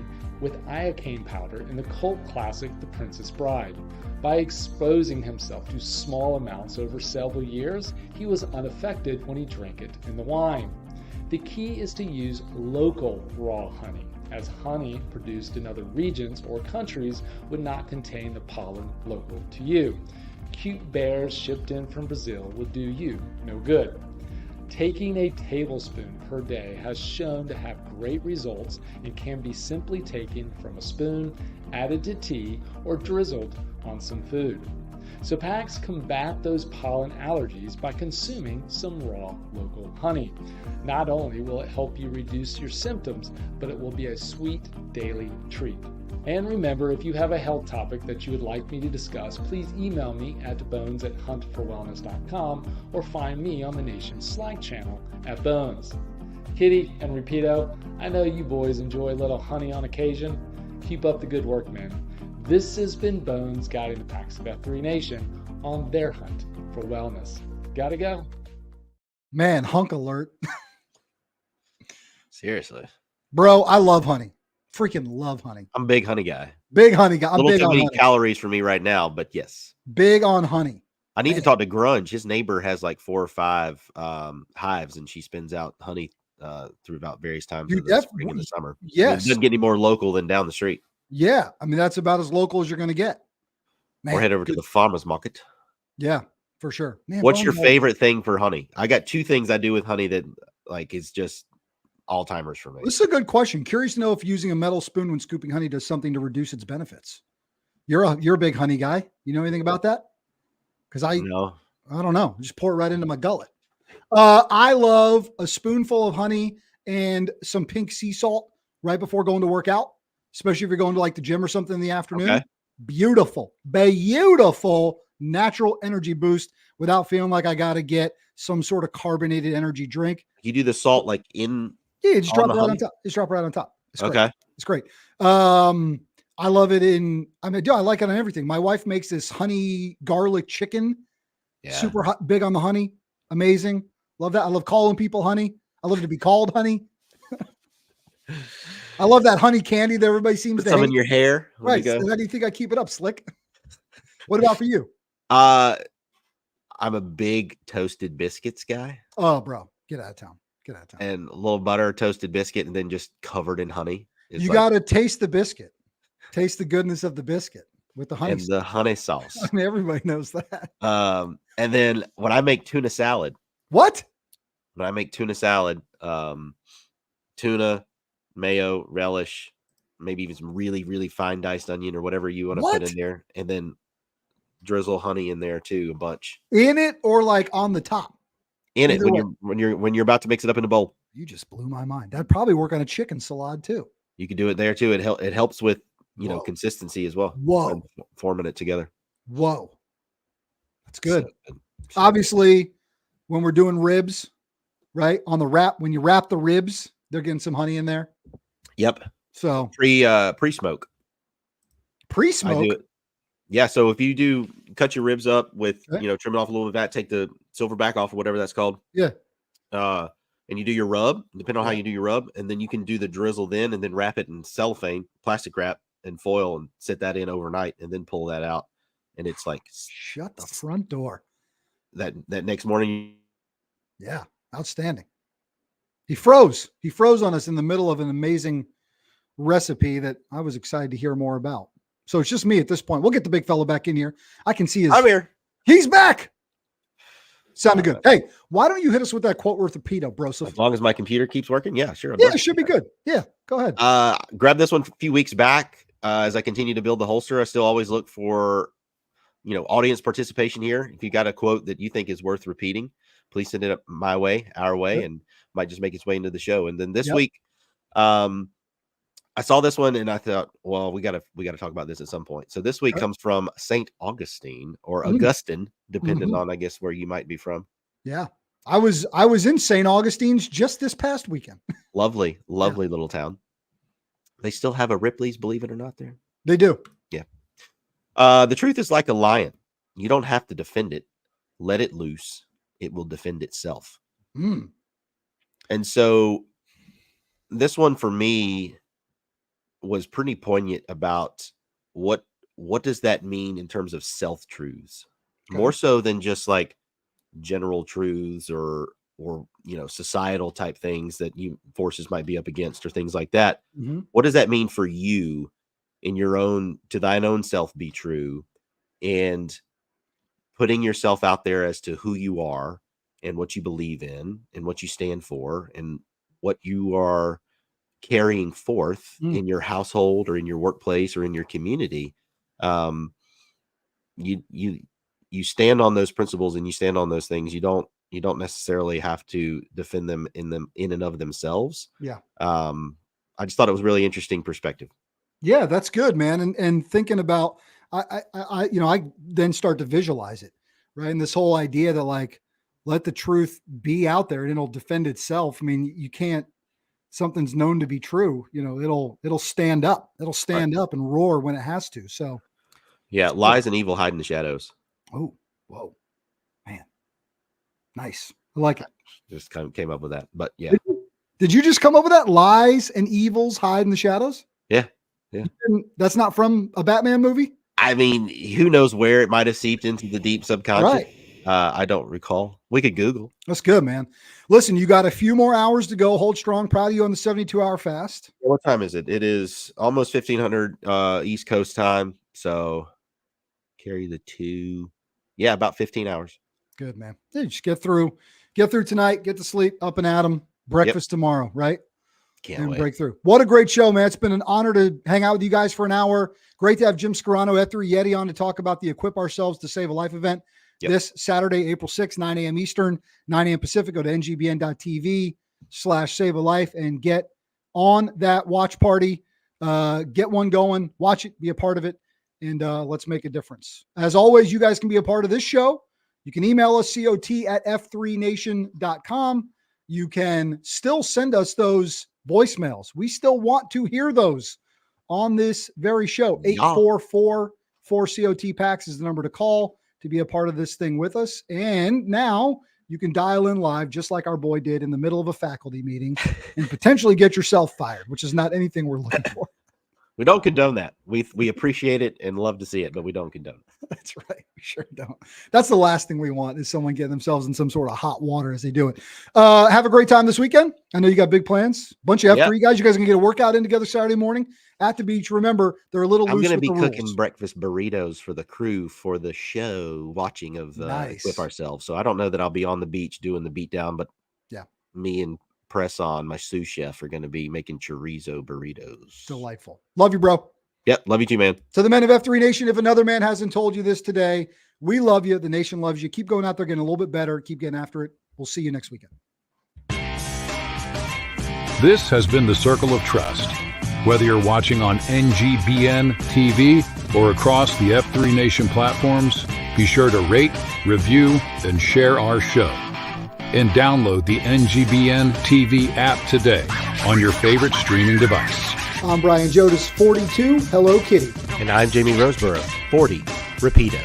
with iocane powder in the cult classic The Princess Bride. By exposing himself to small amounts over several years, he was unaffected when he drank it in the wine. The key is to use local raw honey, as honey produced in other regions or countries would not contain the pollen local to you. Cute bears shipped in from Brazil will do you no good. Taking a tablespoon per day has shown to have great results and can be simply taken from a spoon, added to tea, or drizzled on some food. So PAX combat those pollen allergies by consuming some raw local honey. Not only will it help you reduce your symptoms, but it will be a sweet daily treat. And remember, if you have a health topic that you would like me to discuss, please email me at bones@huntforwellness.com or find me on the nation's Slack channel at Bones. Kitty and Repeato, I know you boys enjoy a little honey on occasion. Keep up the good work, man. This has been Bones guiding the PAX of F3 Nation on their hunt for wellness. Gotta go. Man, hunk alert. Seriously. Bro, I love honey. Freaking love honey. I'm a big honey guy. Big honey guy. I'm little big too on many honey. calories for me right now, but yes. Big on honey. I need to talk to Grunge. His neighbor has like 4 or 5 hives, and she spins out honey through about various times of the spring and the summer. Yes. It doesn't get any more local than down the street. Yeah. I mean, that's about as local as you're going to get. Man, or head over to the farmer's market. Yeah, for sure. Man, what's your favorite thing for honey? I got 2 things I do with honey that like is just all timers for me. This is a good question. Curious to know if using a metal spoon when scooping honey does something to reduce its benefits. You're a big honey guy. You know anything about that? Because I don't know. Just pour it right into my gullet. I love a spoonful of honey and some pink sea salt right before going to work out, especially if you're going to like the gym or something in the afternoon. Okay. Beautiful natural energy boost without feeling like I got to get some sort of carbonated energy drink. You do the salt like in. Yeah, just drop it right honey? on top. Just drop it right on top. It's great. Okay. It's great. I love it I like it on everything. My wife makes this honey garlic chicken. Yeah. Super hot, big on the honey. Amazing. Love that. I love calling people honey. I love to be called honey. I love that honey candy that everybody seems to some hate. in your hair. Right. So how do you think I keep it up, Slick? What about for you? I'm a big toasted biscuits guy. Oh, bro, get out of town. Get out of town. And a little butter, toasted biscuit, and then just covered in honey. You got to taste the biscuit. Taste the goodness of the biscuit with the honey and the honey sauce. I mean, everybody knows that. And then when I make tuna salad. What? When I make tuna salad, tuna, mayo, relish, maybe even some really, really fine diced onion or whatever you want to put in there. And then drizzle honey in there too, a bunch. In it or like on the top? In it when you're about to mix it up in a bowl. You just blew my mind. That'd probably work on a chicken salad too. You could do it there too. It helps with consistency as well. Whoa. Forming it together. Whoa. That's good. So Obviously, when we're doing ribs, right? On the wrap, when you wrap the ribs, they're getting some honey in there. Yep. So pre-smoke. Pre-smoke? Yeah. So if you do cut your ribs up with, trim it off a little bit of fat, take the silver back off or whatever that's called. Yeah. And you do your rub, depending on how you do your rub, and then you can do the drizzle then and then wrap it in cellophane, plastic wrap, and foil and set that in overnight and then pull that out. And it's like shut the front door. That next morning. Yeah, outstanding. He froze on us in the middle of an amazing recipe that I was excited to hear more about. So it's just me at this point. We'll get the big fella back in here. I can see I'm here. He's back. Sounded good. Hey, why don't you hit us with that quote worth of pedo, bro? So as long as my computer keeps working, yeah, sure. Yeah, it should be good. Yeah, go ahead. Grabbed this one a few weeks back. As I continue to build the holster, I still always look for, audience participation here. If you got a quote that you think is worth repeating, please send it up my way, our way, and might just make its way into the show. And then this week, I saw this one and I thought, well, we gotta talk about this at some point. So this week comes from St. Augustine or Augustine, depending on, I guess, where you might be from. Yeah. I was in St. Augustine's just this past weekend. Lovely little town. They still have a Ripley's, believe it or not, there. They do. Yeah. The truth is like a lion. You don't have to defend it. Let it loose. It will defend itself. Mm. And so this one for me was pretty poignant about what does that mean in terms of self-truths, more so than just like general truths or societal type things that forces might be up against or things like that. Mm-hmm. What does that mean for you in your own, to thine own self be true, and putting yourself out there as to who you are and what you believe in and what you stand for and what you are carrying forth in your household or in your workplace or in your community. You stand on those principles and you stand on those things. You don't necessarily have to defend them in and of themselves. Yeah. I just thought it was really interesting perspective. Yeah, that's good, man. And thinking about, I then start to visualize it, right? And this whole idea that like, let the truth be out there and it'll defend itself. I mean, you can't, something's known to be true, it'll stand up. It'll stand up and roar when it has to. So yeah, lies and evil hide in the shadows. Oh, whoa, man. Nice. I like it. Just kind of came up with that, but yeah. Did you just come up with that? Lies and evils hide in the shadows? Yeah. Yeah. That's not from a Batman movie? I mean, who knows where it might have seeped into the deep subconscious. Right. I don't recall. We could Google. That's good, man. Listen, you got a few more hours to go. Hold strong. Proud of you on the 72-hour fast. What time is it? It is almost 1500 East Coast time. So carry the 2. Yeah, about 15 hours. Good, man. Yeah, just get through tonight, get to sleep, up and at 'em. Breakfast tomorrow, right? Can't wait. Break through. What a great show, man. It's been an honor to hang out with you guys for an hour. Great to have Jim Scarano, F3 Yeti on to talk about the Equip Ourselves to Save a Life event. This Saturday, April 6th, 9 a.m. Eastern, 9 a.m. Pacific. Go to ngbn.tv/save a life and get on that watch party. Get one going, watch it, be a part of it, and let's make a difference. As always, you guys can be a part of this show. You can email us, cot@f3nation.com. You can still send us those voicemails. We still want to hear those on this very show. 844-4COT-PAX is the number to call to be a part of this thing with us. And now you can dial in live, just like our boy did in the middle of a faculty meeting, and potentially get yourself fired, which is not anything we're looking for. We don't condone that. We appreciate it and love to see it, but we don't condone it. That's right. We sure don't. That's the last thing we want, is someone getting themselves in some sort of hot water as they do it. Have a great time this weekend. I know you got big plans. Bunch of F3 guys. You guys are going to get a workout in together Saturday morning at the beach. Remember, they're a little I'm loose going to with be the cooking rules. breakfast burritos for the crew for the show, watching of Equip Ourselves. So I don't know that I'll be on the beach doing the beat down, but yeah, me and Press On, my sous chef, are going to be making chorizo burritos. Delightful. Love you, bro. Yep. Love you too, man. To the men of F3 Nation, if another man hasn't told you this today, we love you. The nation loves you. Keep going out there, getting a little bit better. Keep getting after it. We'll see you next weekend. This has been the Circle of Trust. Whether you're watching on NGBN TV or across the F3 Nation platforms, be sure to rate, review, and share our show. And download the NGBN TV app today on your favorite streaming device. I'm Brian Jodas, 42. Hello, Kitty. And I'm Jamie Roseborough, 40. Rapido.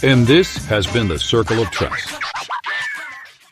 And this has been the Circle of Trust.